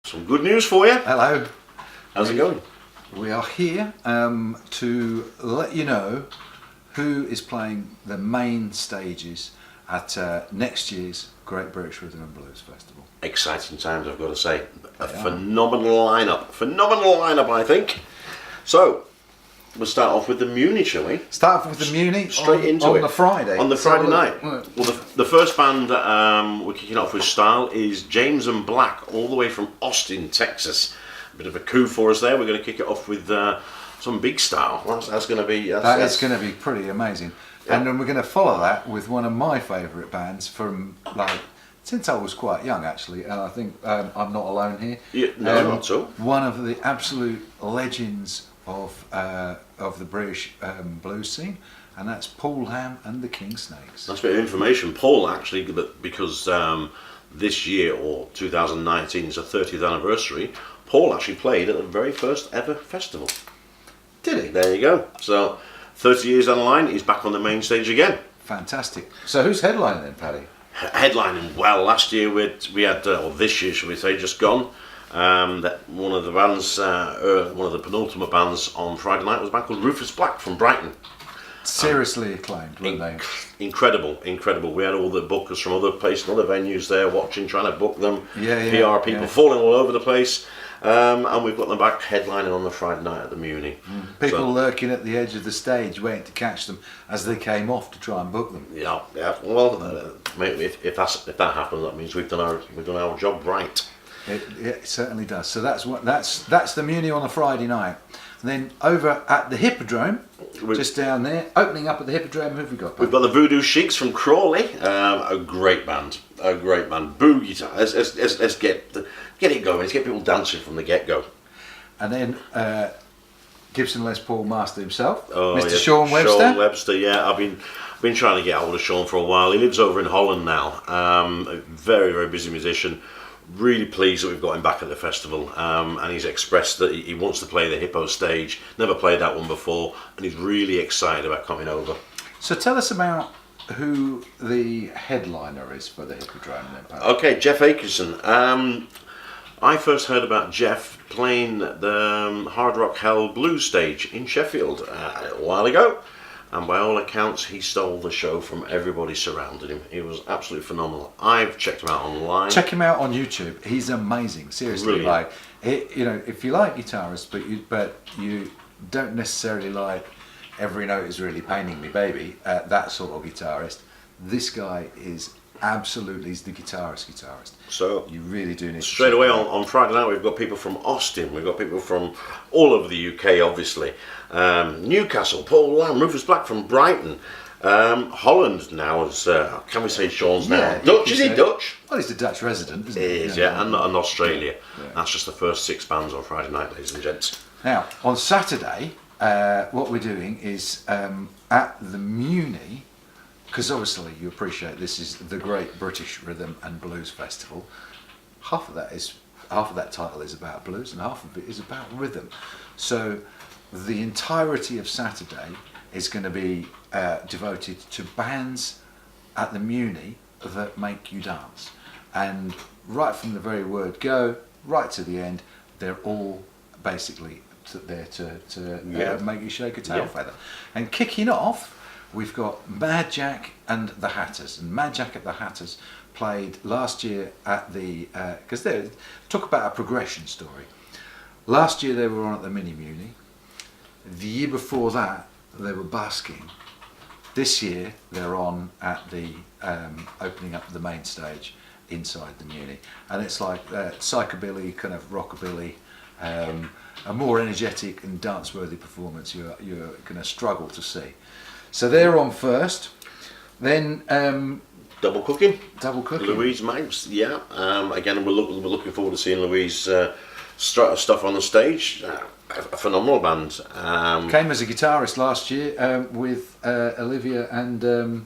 Some good news for you. Hello. How's it going? We are here to let you know who is playing the main stages at next year's Great British Rhythm and Blues Festival. Exciting times, I've got to say. A phenomenal lineup, I think. So, we'll start off with the Muni, shall we? Start off with the Muni on the Friday. On the Friday night. Well, the first band that we're kicking off with style is James and Black, all the way from Austin, Texas. A bit of a coup for us there. We're going to kick it off with some big style. That's going to be... That's going to be pretty amazing. Yeah. And then we're going to follow that with one of my favourite bands from, since I was quite young, actually, and I think I'm not alone here. Yeah, no, not so. One of the absolute legends of the British blues scene, and that's Paul Ham and the King Snakes. That's a bit of information. Paul, actually, because this year, or 2019, is a 30th anniversary, Paul actually played at the very first ever festival. Did he? There you go. So, 30 years down the line, he's back on the main stage again. Fantastic. So who's headlining then, Paddy? Headlining, well, last year we had, or this year, should we say, just gone. That one of the bands, one of the penultimate bands on Friday night was a band called Rufus Black from Brighton. Seriously acclaimed, weren't they? Incredible. We had all the bookers from other places, other venues there watching, trying to book them. PR people falling all over the place. And we've got them back headlining on the Friday night at the Muni. People lurking at the edge of the stage waiting to catch them as they came off to try and book them. Yeah. Well, maybe if that happens, that means we've done our job right. It certainly does. So that's the Muni on a Friday night. And then over at the Hippodrome, just down there, opening up at the Hippodrome, who have we got? We've got the Voodoo Sheiks from Crawley, a great band, boo guitar. Let's get it going. Let's get people dancing from the get-go. And then Gibson Les Paul master himself, Mr. Yeah. Sean Webster. Sean Webster, yeah. I've been trying to get hold of Sean for a while. He lives over in Holland now. A very, very busy musician. Really pleased that we've got him back at the festival, and he's expressed that he wants to play the Hippo stage. Never played that one before, and he's really excited about coming over. So tell us about who the headliner is for the Hippodrome then. Okay, Jeff Akerson. I first heard about Jeff playing the Hard Rock Hell Blues stage in Sheffield a while ago. And by all accounts, he stole the show from everybody surrounding him. He was absolutely phenomenal. I've checked him out online. Check him out on YouTube. He's amazing. Seriously, Brilliant. If you like guitarists, but you don't necessarily like Every Note Is Really Paining Me Baby, that sort of guitarist, this guy is absolutely the guitarist. So you really do need straight away on Friday night. We've got people from Austin. We've got people from all over the UK, obviously. Newcastle, Paul Lamb, Rufus Black from Brighton. Holland now is, can we say Sean's now? Dutch, is he Dutch? Well, he's a Dutch resident, isn't he? He is, yeah, and Australia. Yeah. That's just the first 6 bands on Friday night, ladies and gents. Now, on Saturday, what we're doing is at the Muni, because obviously you appreciate this is the Great British Rhythm and Blues Festival. Half of that title is about blues, and half of it is about rhythm. So the entirety of Saturday is going to be devoted to bands at the Muni that make you dance. And right from the very word go, right to the end, they're all basically there to make you shake a tail feather. And kicking off, we've got Mad Jack and the Hatters. And Mad Jack and the Hatters played last year at the... because they talk about a progression story. Last year they were on at the Mini Muni. The year before that they were busking. This year they're on at the opening up the main stage inside the Muni. And it's like psychobilly, kind of rockabilly, a more energetic and dance-worthy performance you're going to struggle to see. So they're on first. Then Double cooking. Louise Maggs, yeah. Again, we're looking forward to seeing Louise stuff on the stage. A phenomenal band. Came as a guitarist last year with Olivia and the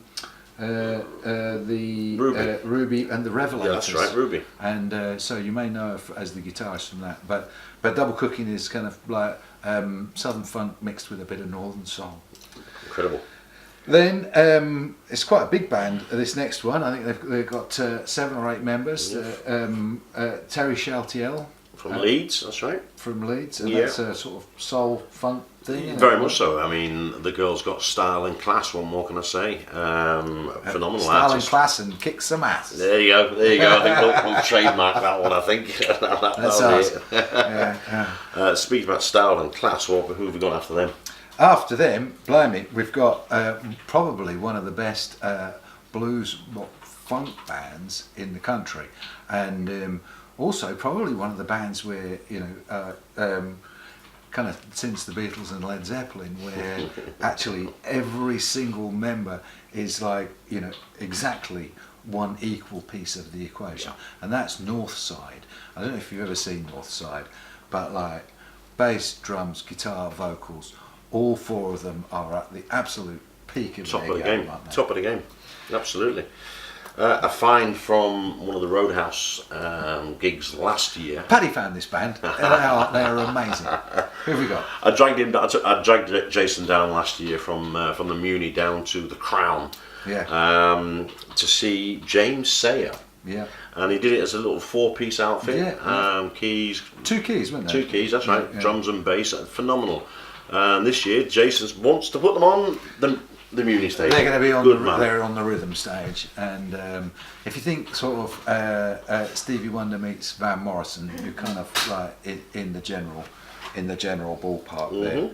Ruby and the Revelators. Yeah, that's right, Ruby. And so you may know her as the guitarist from that. But Double Cooking is kind of like southern funk mixed with a bit of northern soul. Incredible. Then it's quite a big band. This next one, I think they've got 7 or 8 members. Terry Shaltiel From Leeds, that's right. From Leeds, and Yeah. that's a sort of soul funk thing. Isn't Very it? much so. I mean, the girl's got style and class. What more can I say? Phenomenal Style and artist. class and kick some ass. There you go. There you go. I think we'll trademark that one. I think. That's us. Yeah. Speaking about style and class, who have we got after them? After them, blimey, we've got probably one of the best blues funk bands in the country, and also probably one of the bands where kind of since the Beatles and Led Zeppelin, where actually every single member is like exactly one equal piece of the equation, and that's North Side. I don't know if you've ever seen North Side, but like bass, drums, guitar, vocals, all four of them are at the absolute peak of Top their of the game. game. Aren't they? Top of the game. Absolutely. A find from one of the Roadhouse gigs last year. Paddy found this band. They are amazing. Who have we got? I dragged Jason down last year from the Muni down to the Crown. Yeah. To see James Sayer. Yeah. And he did it as a little 4-piece outfit. Yeah. Keys. 2 keys, weren't they? 2 keys, that's right. Yeah. Drums and bass, phenomenal. And this year, Jason wants to put them on the Muni stage. They're going to be on Good man. they're on the rhythm stage, and if you think sort of Stevie Wonder meets Van Morrison, you're kind of like in the general ballpark there.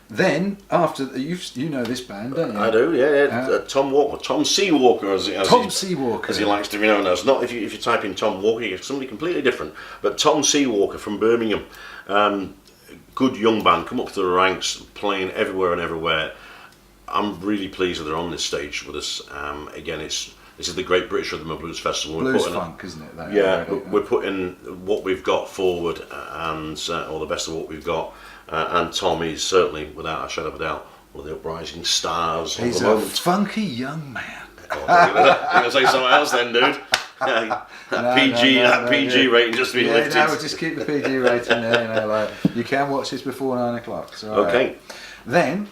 Then after you know this band, don't you? I do, yeah. Tom Walker, Tom C. Walker, as he likes to be known as. Not if you type in Tom Walker, you get somebody completely different. But Tom C. Walker from Birmingham, good young band, come up through the ranks, playing everywhere and everywhere. I'm really pleased that they're on this stage with us. Again, this is the Great British Rhythm and Blues Festival. Blues funk, isn't it? We're putting what we've got forward, and or the best of what we've got. And Tom is certainly, without a shadow of a doubt, one of the uprising stars He's of the a moment. funky young man. You're gonna say something else then, dude. That PG rating just been lifted. No, we'll just keep the PG rating there. Like you can watch this before 9 o'clock. So, Okay. Then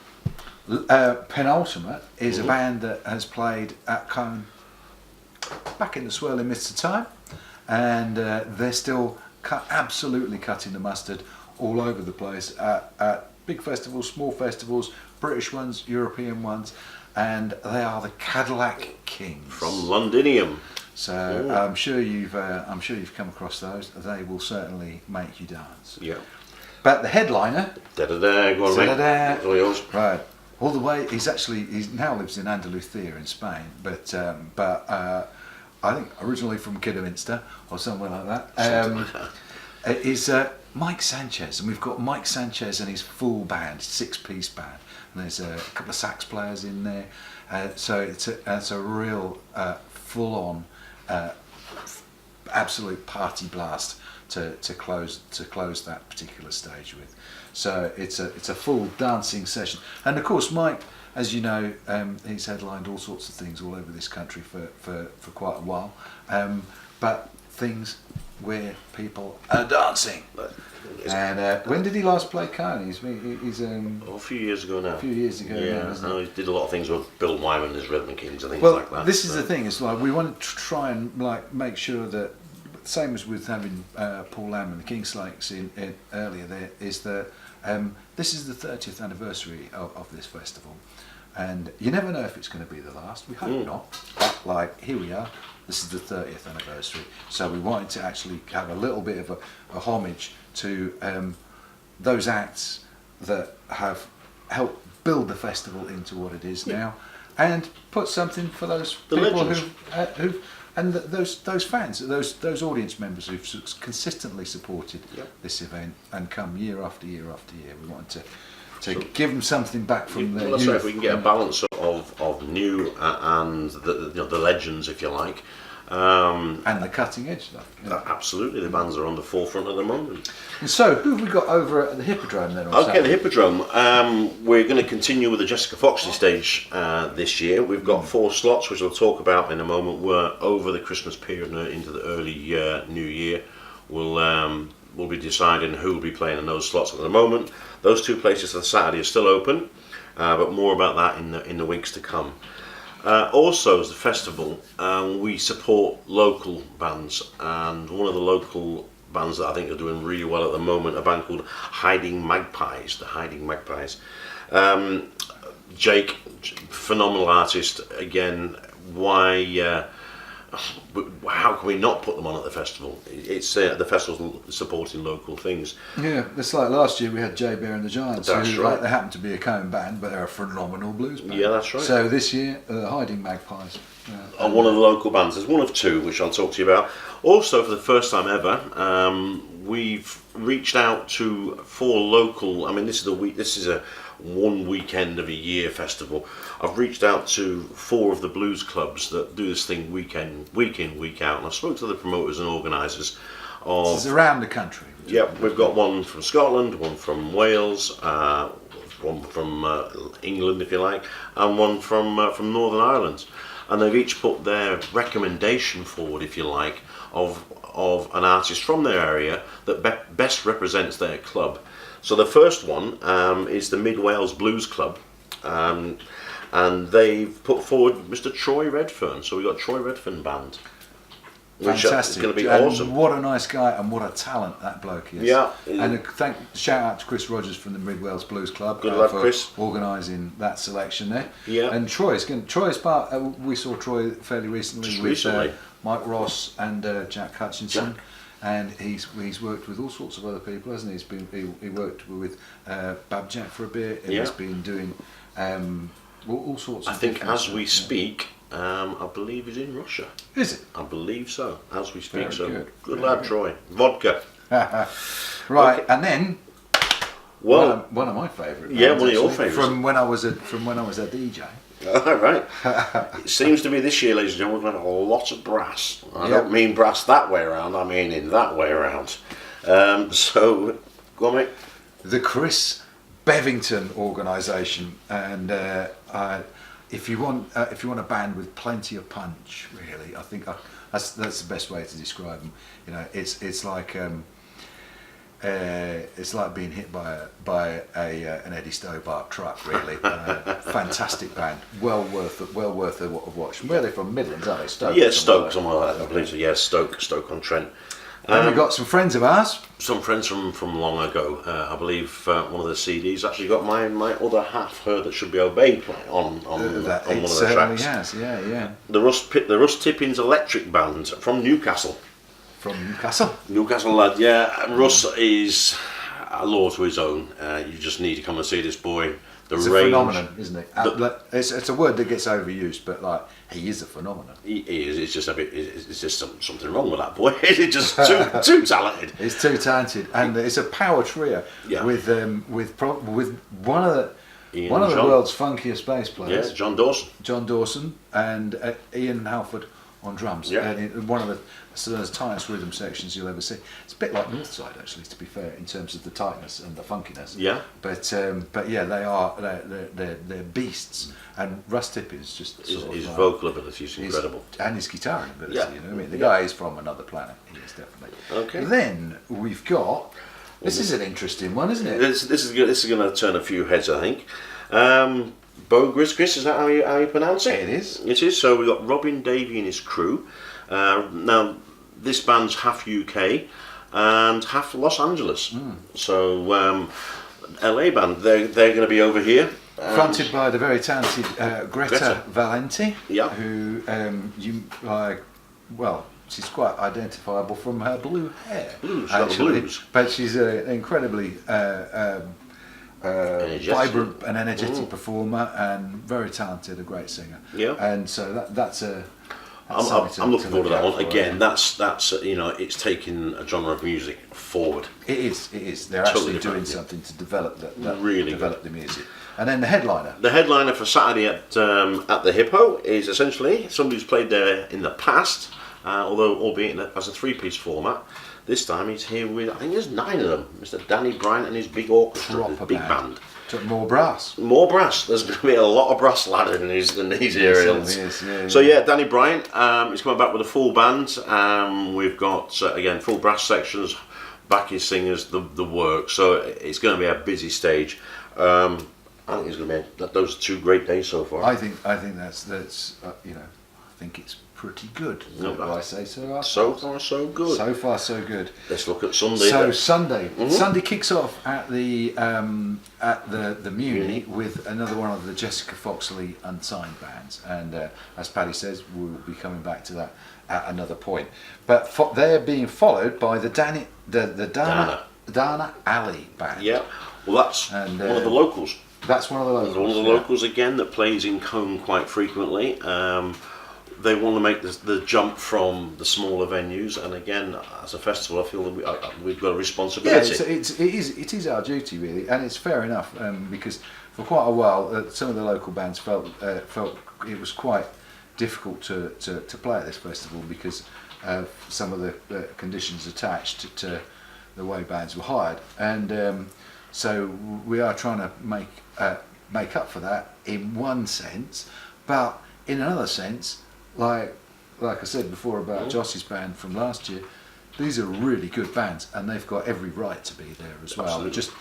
Penultimate is a band that has played at Colne back in the swirling mists of time, and they're still absolutely cutting the mustard all over the place at big festivals, small festivals, British ones, European ones, and they are the Cadillac Kings From Londinium. So I'm sure you've come across those. They will certainly make you dance. Yeah. But the headliner, Go on, mate. It's all yours. right, all the way. He now lives in Andalusia in Spain, but I think originally from Kidderminster or somewhere like that. Is Mike Sanchez, and we've got Mike Sanchez and his full band, 6-piece band, and there's a couple of sax players in there. So it's a real full-on, absolute party blast to close that particular stage with. So it's a full dancing session, and of course Mike, as you know, he's headlined all sorts of things all over this country for quite a while, but things where people are dancing. And when did he last play Colne? He's a few years ago now. A few years ago now, isn't it? He did a lot of things with Bill Wyman and his Rhythm Kings and things Well, like that. this is the thing. It's like we want to try and make sure that, same as with having Paul Lamb and the Kingslakes in earlier, there is that this is the 30th anniversary of this festival, and you never know if it's going to be the last. We hope not, but here we are. This is the 30th anniversary, so we wanted to actually have a little bit of a homage to those acts that have helped build the festival into what it is now, and put something for those people who and those fans, those audience members who've consistently supported this event and come year after year after year. We wanted to give them something back from their youth. If we can get a balance of new and the legends, if you like. And the cutting edge stuff. Absolutely, the bands are on the forefront at the moment. And so, who have we got over at the Hippodrome then? Okay, the Hippodrome. We're going to continue with the Jessica Foxley stage this year. We've got 4 slots, which we'll talk about in a moment. We're over the Christmas period and into the early New Year. We'll be deciding who will be playing in those slots at the moment. Those 2 places for Saturday are still open, but more about that in the weeks to come. Also, as the festival, we support local bands, and one of the local bands that I think are doing really well at the moment. A band called Hiding Magpies. The Hiding Magpies. Jake, phenomenal artist. Again, why? How can we not put them on at the festival? It's the festival's supporting local things. Yeah, it's like last year we had J Bear and the Giants. That's who, right. Like, they happen to be a Colne band, but they're a phenomenal blues band. Yeah, that's right. So this year, Hiding Magpies. One of the local bands. There's one of two which I'll talk to you about. Also, for the first time ever, we've reached out to 4 local. I mean, this is a week. This is a one weekend of a year festival. I've reached out to 4 of the blues clubs that do this thing week in, week out, and I've spoken to the promoters and organisers. This is around the country. Yep, we've got one from Scotland, one from Wales, one from England, if you like, and one from Northern Ireland, and they've each put their recommendation forward, if you like, of an artist from their area that best represents their club. So the first one is the Mid Wales Blues Club, and they've put forward Mr. Troy Redfern. So we've got Troy Redfern Band. Which Fantastic. is going to be and awesome. What a nice guy and what a talent that bloke is. Yeah. And shout out to Chris Rogers from the Mid Wales Blues Club. Good lad, for Chris. organising that selection there. Yeah. And Troy's part. We saw Troy fairly recently Just with recently. Mike Ross and Jack Hutchinson. Jack. And he's worked with all sorts of other people, hasn't he? He worked with Babjack for a bit, and Yeah. he's been doing all sorts of I think different as we stuff, yeah. speak, I believe he's in Russia. Is it? I believe so, as we speak. Very So good. good Very lad, good. Troy. Vodka. Right, Okay. and then Well, one of my favourite. Yeah, bands, one of your actually, favourites. from when I was a DJ. all right. It seems to be this year, ladies and gentlemen, we've had a lot of brass. I Yeah. don't mean brass that way around. I mean in that way around. So, go on, mate. The Chris Bevington organisation, and if you want a band with plenty of punch, really, I think that's the best way to describe them. You know, it's like being hit by an Eddie Stobart truck, really. Fantastic band, well worth a watch. Where are they from? Midlands, aren't they? Stoke. Yeah, Stoke, somewhere like that. I believe so. Yeah, Stoke on Trent. Then we've got some friends of ours. Some friends from long ago. I believe one of the CDs actually got my other half, Her That Should Be Obeyed, on one of That the it certainly tracks. has, yeah. The Rust Tippins Electric Band from Newcastle. From Newcastle. Newcastle lad, yeah. Russ is a law to his own. You just need to come and see this boy. The It's a range. phenomenon, isn't it? It's a word that gets overused, but like he is a phenomenon. He is. It's just a bit. It's just something wrong with that boy. He's just too talented. He's too talented, and it's a power trio Yeah. with one of the Ian one of and the John. world's funkiest bass Yeah, players, John Dawson. John Dawson, and Ian Halford on drums. Yeah. And one of the tightest rhythm sections you'll ever see. It's a bit like Northside, actually, to be fair, in terms of the tightness and the funkiness. Yeah. But yeah, they're beasts, and Russ Tippins just sort of His like- vocal ability is his- incredible. and his guitar ability. Yeah. You know what I mean? The Yeah. guy is from another planet. He is definitely. Okay. Then we've got. This is an interesting one, isn't it? This is going to turn a few heads, I think. Bogris, Chris, is that how you pronounce it? It is. It is. So we've got Robin Davey and his crew. Now, this band's half UK and half Los Angeles. So, LA band, they're going to be over here. Fronted by the very talented Greta Valenti, Yeah. who she's quite identifiable from her blue hair. She's got the actually. blues. But she's an incredibly Energetic. vibrant and energetic performer, and very talented, a great singer. Yeah. And so that's a. I'm looking forward to that one. Again, that's it's taking a genre of music forward. It is. They're Totally actually doing different, yeah. something to develop Really develop the music. And then the headliner. The headliner for Saturday at the Hippo is essentially somebody who's played there in the past, although albeit as a 3-piece format. This time he's here with, I think there's 9 of them. Mr. Danny Bryant and his big orchestra, his big band. Took more brass. More brass. There's going to be a lot of brass lad in these areas. Yes, So yeah, Danny Bryant is coming back with a full band. We've got again full brass sections, backing singers, the work. So it's going to be a busy stage. I think it's going to be those are 2 great days so far. I think that's I think it's pretty good. No, do I say so? So far, so good. So far, so good. Let's look at Sunday. So then. Sunday kicks off at the Muni with another one of the Jessica Foxley unsigned bands, and as Paddy says, we'll be coming back to that at another point. But they're being followed by the Dana Alley band. Yeah, well, that's And, one of the locals. That's one of the locals. One of the locals again that plays in Colne quite frequently. They want to make the jump from the smaller venues, and again, as a festival, I feel that we've got a responsibility. Yeah, it is our duty really, and it's fair enough because for quite a while, some of the local bands felt it was quite difficult to play at this festival because of some of the conditions attached to the way bands were hired, and so we are trying to make up for that in one sense, but in another sense, like I said before about Joss's band from last year, these are really good bands, and they've got every right to be there as well. Absolutely.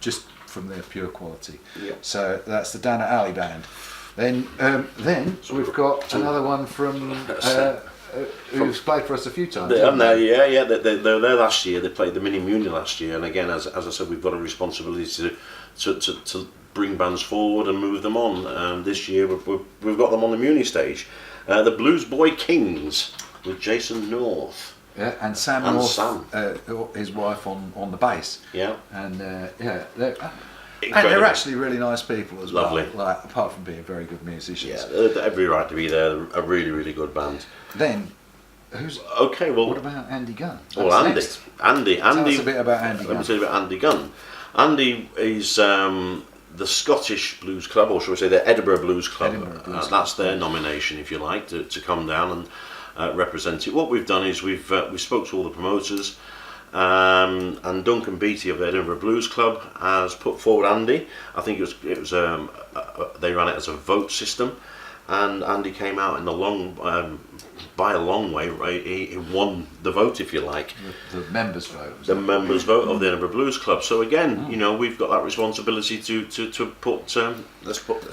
Just from their pure quality. Yep. So that's the Dana Alley band. Then we've got another one from who's played for us a few times. They're there last year. They played the Mini Muni last year, and again, as I said, we've got a responsibility to bring bands forward and move them on. This year we've got them on the Muni stage. The Blues Boy Kings with Jason North. Yeah, and Sam North, his wife on the bass. Yeah. And Incredible. and they're actually really nice people as Lovely. well. Like, apart from being very good musicians. Yeah, they're every right to be there. They're a really, really good band. Then, what about Andy Gunn? Well, Andy. Tell us a bit about Andy Gunn. Let me tell you about Andy Gunn. Andy is the Scottish Blues Club, or shall we say the Edinburgh Blues Club. That's their nomination, if you like, to come down and represent it. What we've done is we spoke to all the promoters, and Duncan Beattie of the Edinburgh Blues Club has put forward Andy. I think it was they ran it as a vote system, and Andy came out in by a long way. Right? He won the vote, if you like. The members' vote. The members' vote of the Edinburgh Blues Club. So again, we've got that responsibility to put. Let's put.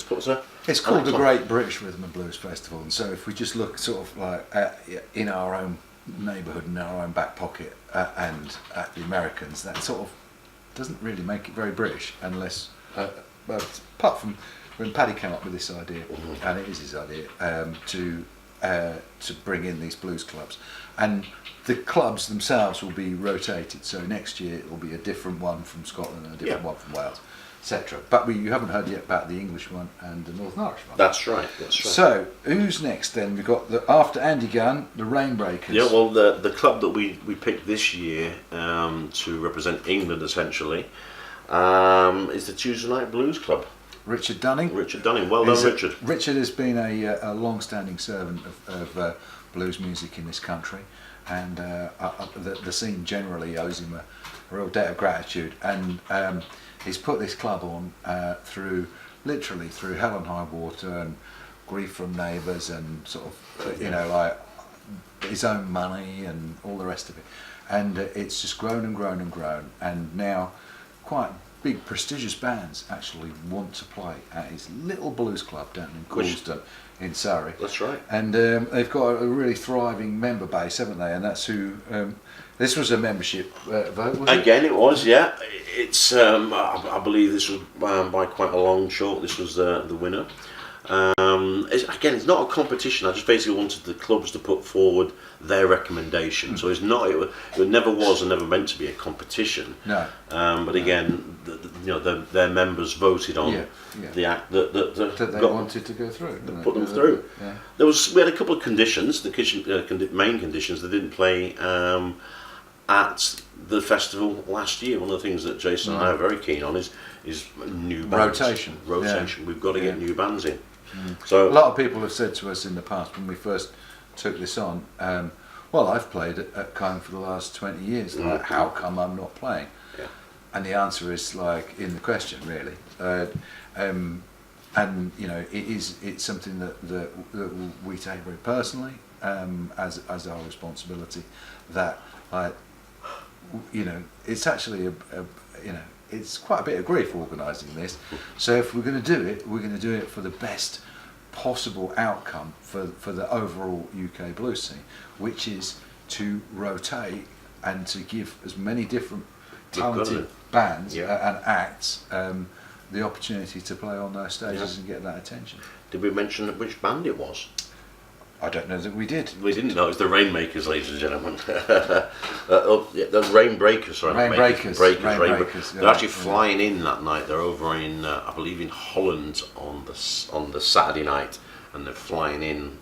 It's called the Great British Rhythm and Blues Festival, and so if we just look sort of like in our own neighbourhood, in our own back pocket, and at the Americans, that sort of doesn't really make it very British, unless, apart from when Paddy came up with this idea, and it is his idea, to bring in these blues clubs, and the clubs themselves will be rotated. So next year it will be a different one from Scotland and a different one from Wales, etc. But you haven't heard yet about the English one and the Northern Irish one. That's right. So who's next then? We've got after Andy Gunn, the Rainbreakers. Yeah, well, the club that we picked this year to represent England essentially is the Tuesday Night Blues Club. Richard Dunning. Well done, Richard. Richard has been a long-standing servant of blues music in this country, and the scene generally owes him a real debt of gratitude. And he's put this club on literally through hell and high water and grief from neighbours and sort of like his own money and all the rest of it. And it's just grown and grown and grown, and now quite big prestigious bands actually want to play at his little blues club down in Colne in Surrey. That's right. And they've got a really thriving member base, haven't they? And that's who. This was a membership vote, was it? Again, it was. Yeah, it's. I believe this was by quite a long shot. This was the winner. It's not a competition. I just basically wanted the clubs to put forward their recommendation. So it's not. It never was and never meant to be a competition. No. But again, their members voted on the act that they wanted to go through. Put them through. Yeah. We had a couple of conditions. The main conditions, they didn't play at the festival last year. One of the things that Jason and I are very keen on is new bands. Rotation. Yeah. We've got to get new bands in. So a lot of people have said to us in the past when we first took this on, well, I've played at Colne for the last 20 years. Like, how come I'm not playing? Yeah. And the answer is like in the question, really. And it's something that we take very personally as our responsibility. That it's actually it's quite a bit of grief organising this. So if we're going to do it, we're going to do it for the best possible outcome for the overall UK blues scene, which is to rotate and to give as many different talented bands and acts the opportunity to play on those stages and get that attention. Did we mention which band it was? I don't know that we did. We didn't know. It was the Rainmakers, ladies and gentlemen. The Rainbreakers, sorry. Rainbreakers. They're actually flying in that night. They're over in, I believe, in Holland on the Saturday night, and they're flying in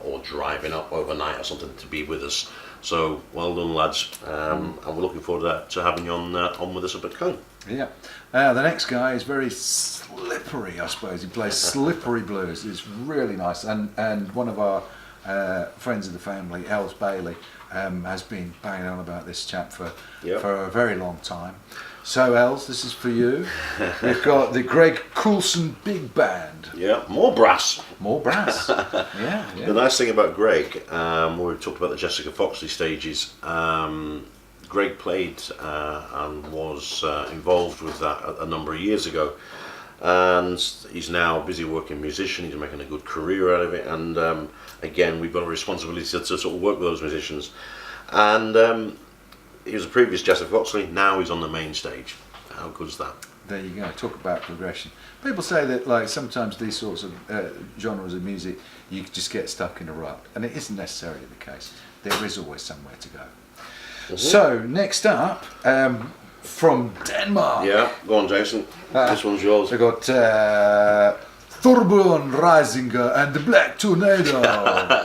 or driving up overnight or something to be with us. So well done, lads, and we're looking forward to having you on with us up at Colne. Yeah. The next guy is very slippery, I suppose. He plays slippery blues. It's really nice. And one of our friends of the family, Els Bailey, has been banging on about this chap for a very long time. So, Els, this is for you. We've got the Greg Coulson Big Band. Yeah, more brass. More brass. Yeah. The nice thing about Greg, we talked about the Jessica Foxley stages. Greg played and was involved with that a number of years ago, and he's now a busy working musician. He's making a good career out of it, and again, we've got a responsibility to sort of work with those musicians. And he was a previous Jessica Foxley. Now he's on the main stage. How good is that? There you go. Talk about progression. People say that, like, sometimes these sorts of genres of music, you just get stuck in a rut, and it isn't necessarily the case. There is always somewhere to go. So, next up, from Denmark. Yeah, go on, Jason. This one's yours. We've got Thorbjørn Reisinger and the Black Tornado.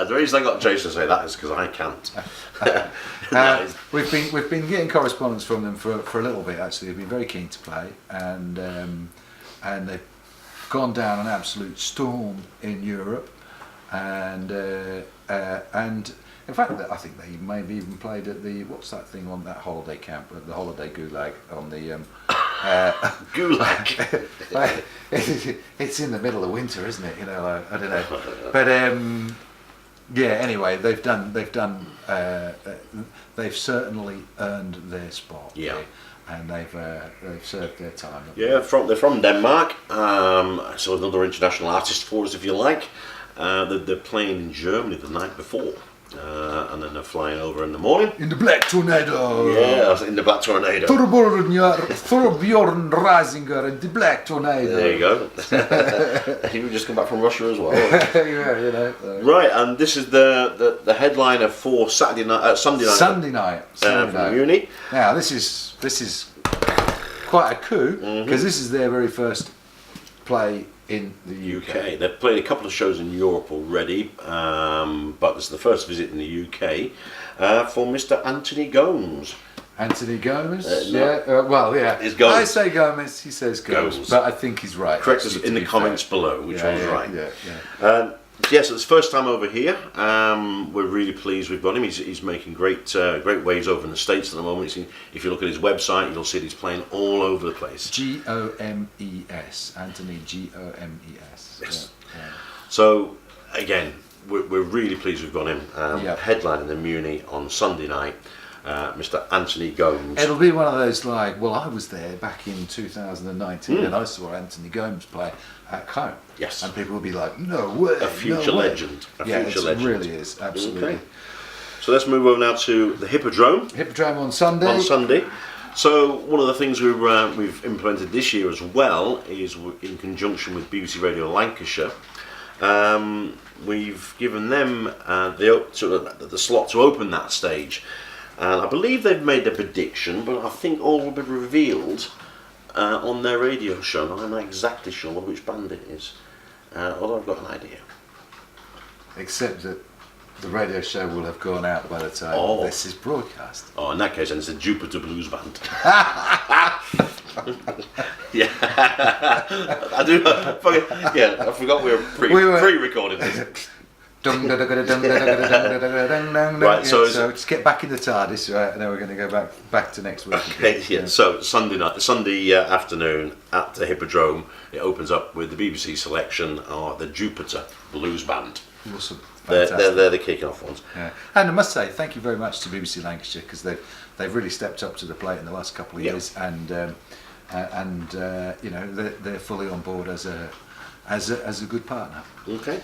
The reason I got Jason to say that is because I can't. We've been getting correspondence from them for a little bit, actually. They've been very keen to play, and they've gone down an absolute storm in Europe, and in fact, I think they maybe even played at the, what's that thing on that holiday camp, at the holiday gulag on the... Gulag? It's in the middle of winter, isn't it? You know, I don't know. But yeah, anyway, they've certainly earned their spot. Yeah. And they've served their time. Yeah, they're from Denmark, so another international artist for us, if you like. They're playing in Germany the night before. And then they're flying over in the morning. In the Black Tornado! Yeah, in the Black Tornado. Thorbjørn Reisinger and the Black Tornado. There you go. You just come back from Russia as well. Yeah, you know. Right, and this is the headliner for Sunday night. Sunday night. From Uni. Now, this is quite a coup, because this is their very first play in the UK. They've played a couple of shows in Europe already, but this is the first visit in the UK for Mr. Anthony Gomes. Anthony Gomes? It's Gomes. I say Gomez, he says Gomes, but I think he's right. Correct us in the comments below which one's right. Yeah. Yes, it's his first time over here. We're really pleased we've got him. He's making great waves over in the States at the moment. If you look at his website, you'll see that he's playing all over the place. Gomes, Anthony Gomes. Yes. Yeah. So again, we're really pleased we've got him. Headlining the Muni on Sunday night. Mr. Anthony Gomes. It'll be one of those like, well, I was there back in 2019 and I saw Anthony Gomes play at Colne. Yes. And people will be like, no way. A future legend. It really is, absolutely. Okay. So let's move over now to the Hippodrome. Hippodrome on Sunday. So one of the things we've implemented this year as well is in conjunction with BBC Radio Lancashire. We've given them the slot to open that stage. And I believe they've made a prediction, but I think all will be revealed on their radio show. I'm not exactly sure which band it is, although I've got an idea. Except that the radio show will have gone out by the time this is broadcast. Oh, in that case, then it's the Jupiter Blues Band. Yeah, I do. I forgot we were pre-recording this. Right, so just get back in the TARDIS, right, and then we're going to go back to next week. Okay, yeah. So Sunday afternoon at the Hippodrome, it opens up with the BBC selection of the Jupiter Blues Band. Awesome. They're the kicking off ones. Yeah. And I must say, thank you very much to BBC Lancashire, because they've really stepped up to the plate in the last couple of years, and you know, they're fully on board as as a good partner. Okay.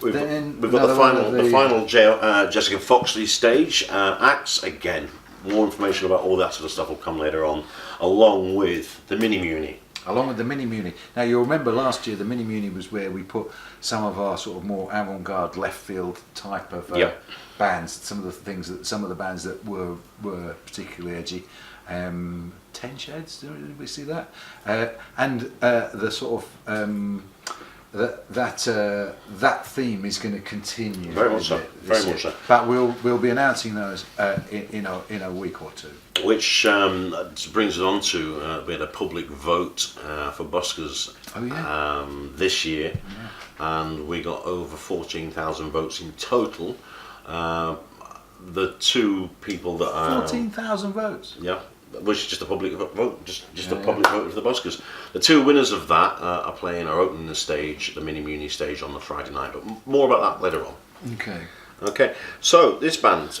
Then We've got another one of the final Jessica Foxley stage acts. Again, more information about all that sort of stuff will come later on, along with the Mini Muni. Along with the Mini Muni. Now you'll remember last year the Mini Muni was where we put some of our sort of more avant-garde left field type of bands. Some of the bands that were particularly edgy. 10 Sheds, did we see that? And the sort of that theme is going to continue. Very much so. Very much so. But we'll be announcing those in a week or two. Which brings us on to we had a public vote for buskers this year, and we got over 14,000 votes in total. The two people that 14,000 votes. Yeah. Which is just a public vote, just a public vote for the buskers. The two winners of that are opening the stage, the Mini Muni stage, on the Friday night. But more about that later on. Okay. Okay. So this band,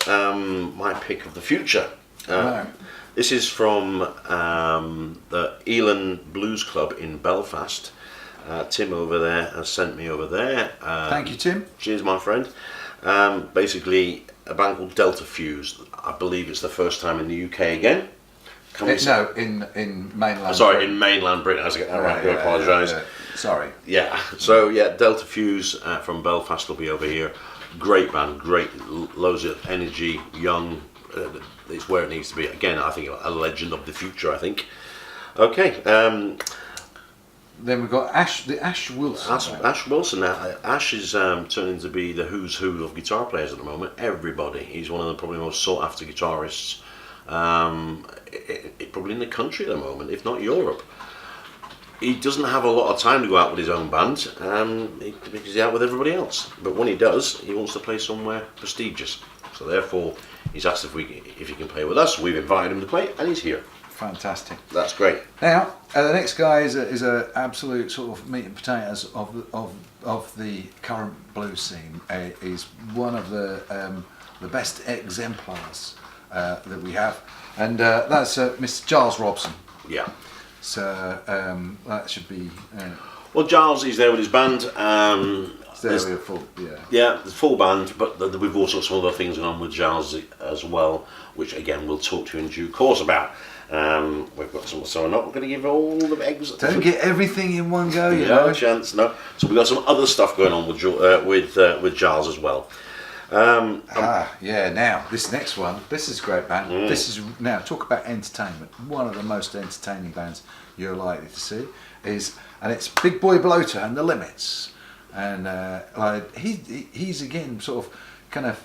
my pick of the future. Right. This is from the Elan Blues Club in Belfast. Tim over there has sent me over there. Thank you, Tim. Cheers, my friend. Basically, a band called Delta Fuse. I believe it's the first time in the UK again. No, in mainland. Sorry, Britain. in mainland Britain. I was get that right. I apologise. Sorry. Yeah. So Delta Fuse from Belfast will be over here. Great band, loads of energy, young. It's where it needs to be. Again, I think a legend of the future. I think. Okay. Then we've got Ash Wilson. Ash Wilson. Now, Ash is turning to be the who's who of guitar players at the moment. Everybody. He's one of the probably most sought after guitarists. Probably in the country at the moment, if not Europe. He doesn't have a lot of time to go out with his own band because he's out with everybody else. But when he does, he wants to play somewhere prestigious. So therefore, he's asked if he can play with us. We've invited him to play, and he's here. Fantastic. That's great. Now, the next guy is a absolute sort of meat and potatoes of the current blues scene. He's one of the best exemplars that we have, and that's Mr. Giles Robson. Yeah. So that should be. Well, Giles, he's there with his band. There's a full, the full band, but we've also got some other things going on with Giles as well, which again we'll talk to you in due course about. We've got some, so we're not going to give all the eggs. Don't get everything in one go, you know. No chance, no. So we've got some other stuff going on with Giles as well. Now this next one, this is a great band. This is now talk about entertainment. One of the most entertaining bands you're likely to see and it's Big Boy Bloater and the Limits, and he's again sort of kind of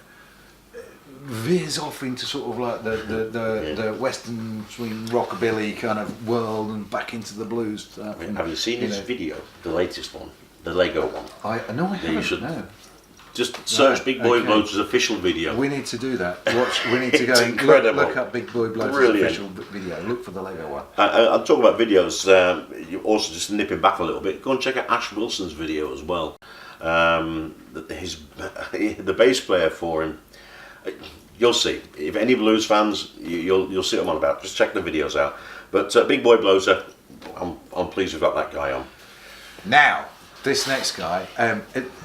veers off into sort of like the western swing rockabilly kind of world and back into the blues stuff. Have you seen his video, the latest one, the Lego one? I haven't. No. Just search Big Boy Bloater's official video. We need to do that. We need to go and look up Big Boy Bloater's official video. Look for the Lego one. I'll talk about videos. You also just nipping back a little bit. Go and check out Ash Wilson's video as well. The bass player for him. You'll see. If any blues fans, you'll see what I'm on about. Just check the videos out. But Big Boy Bloater, I'm pleased we've got that guy on. Now, this next guy,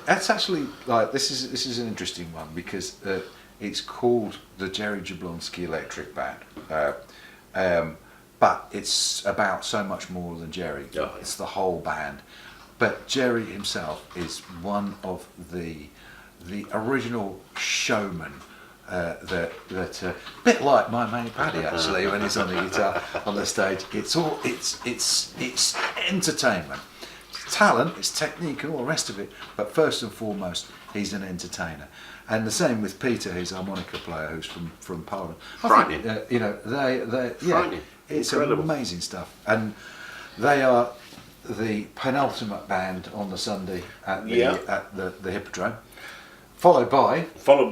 that's actually like this is an interesting one because it's called the Jerry Jablonski Electric Band, but it's about so much more than Jerry. Oh, yeah. It's the whole band. But Jerry himself is one of the original showmen. That a bit like my mate Paddy actually when he's on the guitar on the stage. It's entertainment. Talent, it's technique and all the rest of it, but first and foremost he's an entertainer. And the same with Peter, his harmonica player, who's from Poland. Frightening. It's incredible. Amazing stuff. And they are the penultimate band on the Sunday at the Hippodrome, followed by all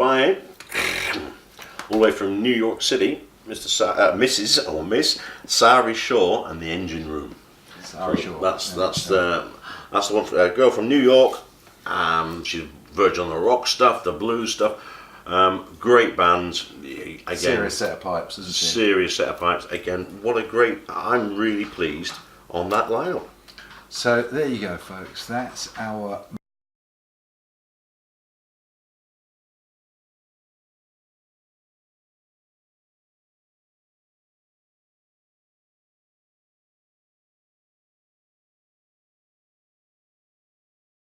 the way from New York City, Mrs. or Miss Sari Shaw and the Engine Room. Sari Shaw. That's the one for a girl from New York. She's virgin on the rock stuff, the blues stuff. Great band. Again, serious set of pipes, isn't she? Serious set of pipes. Again, what a great. I'm really pleased on that lineup. So there you go, folks. That's our